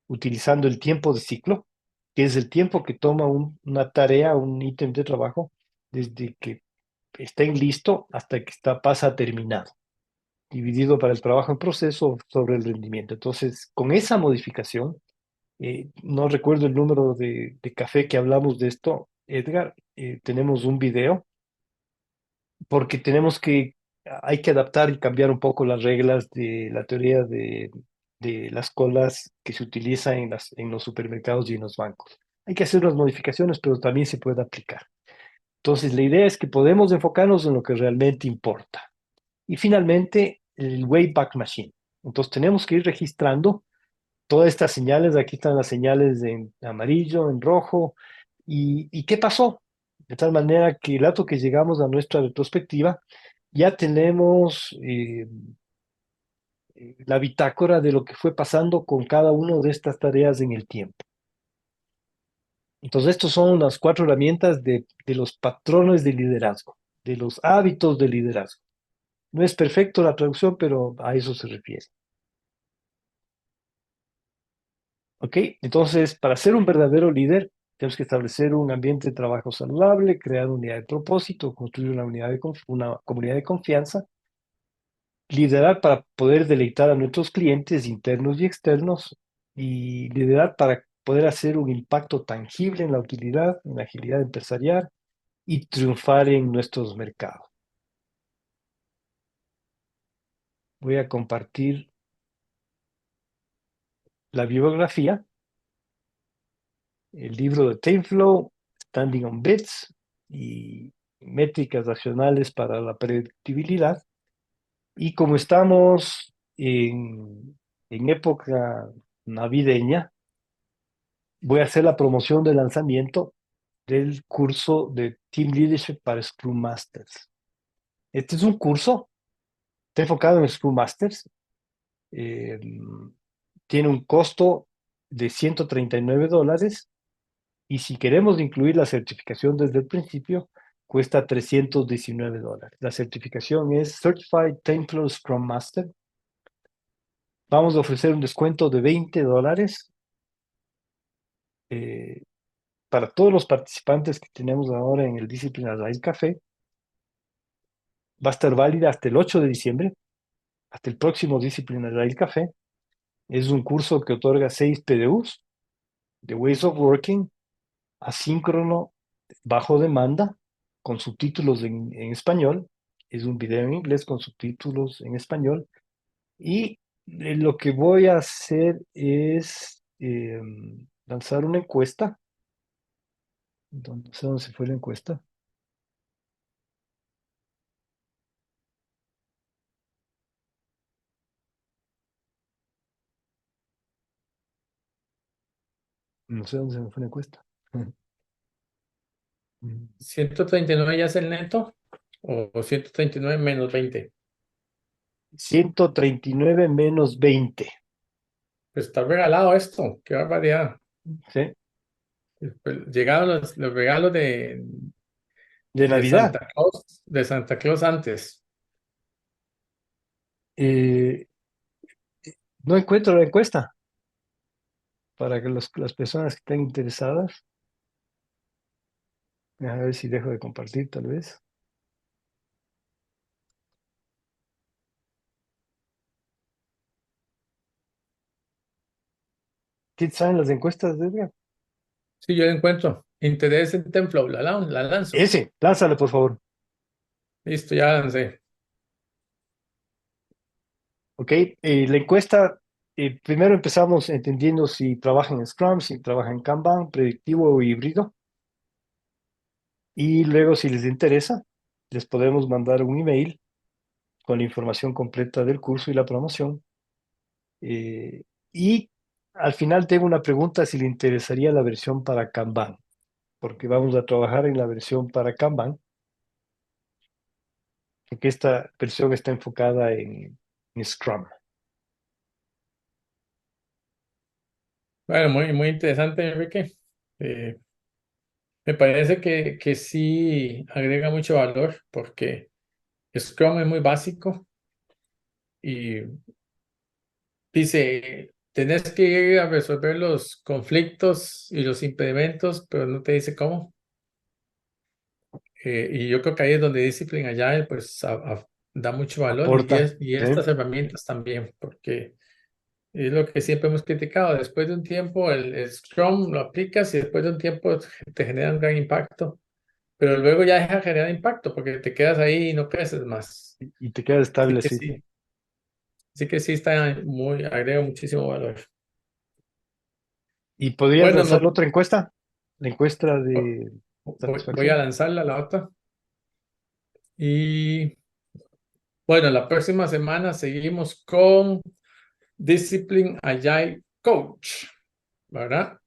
utilizando el tiempo de ciclo, que es el tiempo que toma una tarea, un ítem de trabajo, desde que está en listo hasta que pasa a terminado, dividido para el trabajo en proceso sobre el rendimiento. Entonces, con esa modificación, no recuerdo el número de café que hablamos de esto, Edgar, tenemos un video porque hay que adaptar y cambiar un poco las reglas de la teoría de las colas que se utilizan en los supermercados y en los bancos. Hay que hacer unas modificaciones, pero también se puede aplicar. Entonces, la idea es que podemos enfocarnos en lo que realmente importa. Y finalmente, el Wayback Machine. Entonces, tenemos que ir registrando todas estas señales. Aquí están las señales en amarillo, en rojo. ¿Y qué pasó? De tal manera que el dato que llegamos a nuestra retrospectiva, ya tenemos la bitácora de lo que fue pasando con cada una de estas tareas en el tiempo. Entonces, estos son las cuatro herramientas de los patrones de liderazgo, de los hábitos de liderazgo. No es perfecto la traducción, pero a eso se refiere. ¿Ok? Entonces, para ser un verdadero líder, tenemos que establecer un ambiente de trabajo saludable, crear una unidad de propósito, construir una comunidad de confianza, liderar para poder deleitar a nuestros clientes internos y externos, y liderar para poder hacer un impacto tangible en la utilidad, en la agilidad empresarial y triunfar en nuestros mercados. Voy a compartir la bibliografía, el libro de TameFlow, Standing on Bits y métricas racionales para la predictibilidad. Y como estamos en época navideña, voy a hacer la promoción del lanzamiento del curso de Team Leadership para Scrum Masters. Este es un curso, está enfocado en Scrum Masters, eh, tiene un costo de $139 y si queremos incluir la certificación desde el principio, cuesta $319. La certificación es Certified Template Scrum Master. Vamos a ofrecer un descuento de $20 eh, para todos los participantes que tenemos ahora en el Discipline Agile Café. Va a estar válida hasta el 8 de diciembre, hasta el próximo Discipline Agile Café. Es un curso que otorga 6 PDUs de Ways of Working, asíncrono, bajo demanda, con subtítulos en español. Es un video en inglés con subtítulos en español. Y lo que voy a hacer es lanzar una encuesta. No sé dónde se fue la encuesta. No sé dónde se me fue la encuesta. 139 ya es el neto o 139 menos 20. 139 menos 20. Pues está regalado esto, qué barbaridad. ¿Sí? Pues llegaron los regalos De de Navidad. Santa Claus antes. Eh, no encuentro la encuesta para que las personas que estén interesadas, a ver si dejo de compartir tal vez. ¿Qué saben las encuestas, Edgar? Sí, yo la encuentro. Interés en Templo, la lanzo. Ese, lánzale, por favor. Listo, ya lancé. ¿Ok? La encuesta, primero empezamos entendiendo si trabaja en Scrum, si trabaja en Kanban, predictivo o híbrido. Y luego, si les interesa, les podemos mandar un email con la información completa del curso y la promoción. Y al final tengo una pregunta si le interesaría la versión para Kanban, porque vamos a trabajar en la versión para Kanban, porque esta versión está enfocada en Scrum. Bueno, muy interesante, Enrique. Me parece que sí agrega mucho valor porque Scrum es muy básico y dice tenés que ir a resolver los conflictos y los impedimentos, pero no te dice cómo. Y yo creo que ahí es donde Discipline Agile pues da mucho valor Aporta, y ¿sí? estas herramientas también, porque es lo que siempre hemos criticado. Después de un tiempo el Scrum lo aplicas y después de un tiempo te genera un gran impacto, pero luego ya deja de generar impacto porque te quedas ahí y no creces más. Y te queda Así estable que así. sí, así que sí está muy, agrega muchísimo valor. ¿Y podrías Bueno, lanzar otra encuesta? La encuesta de voy a satisfacción. lanzarla la otra. Y bueno, la próxima semana seguimos con Discipline Agile Coach, ¿verdad?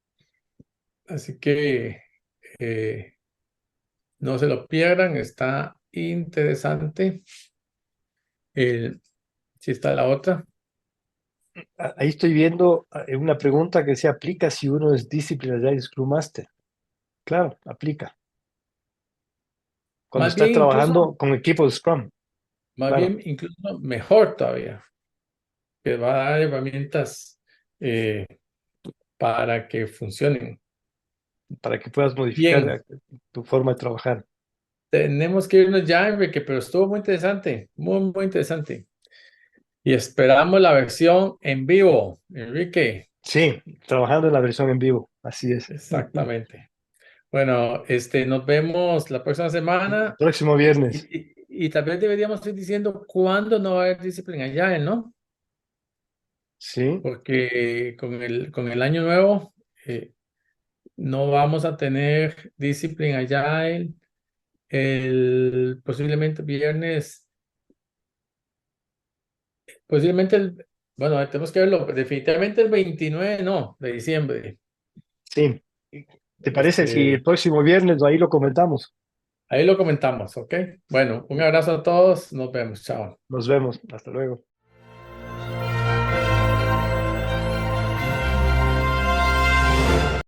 Así que no se lo pierdan, está interesante. Si está la otra. Ahí estoy viendo una pregunta que se aplica si uno es Discipline Agile Scrum Master. Claro, aplica. Cuando Más estás bien incluso, trabajando con equipo de Scrum, más claro, bien incluso mejor todavía, que va a dar herramientas eh, para que funcionen. para que puedas modificar Bien, tu forma de trabajar. tenemos que irnos ya, Enrique, pero estuvo muy interesante, muy, muy interesante. Y esperamos la versión en vivo, Enrique. Sí, trabajando en la versión en vivo, así es. Exactamente. Bueno, nos vemos la próxima semana Próximo viernes, y tal vez deberíamos ir diciendo cuándo no va a haber Discipline Agile, ¿no? sí, Porque con el año nuevo no vamos a tener Discipline Agile posiblemente viernes, posiblemente bueno, tenemos que verlo, definitivamente el 29 no, de diciembre. sí. ¿Te parece si el Este, próximo viernes ahí lo comentamos? ahí lo comentamos, ¿ok? Bueno, un abrazo a todos, nos vemos, chao. Nos vemos, hasta luego.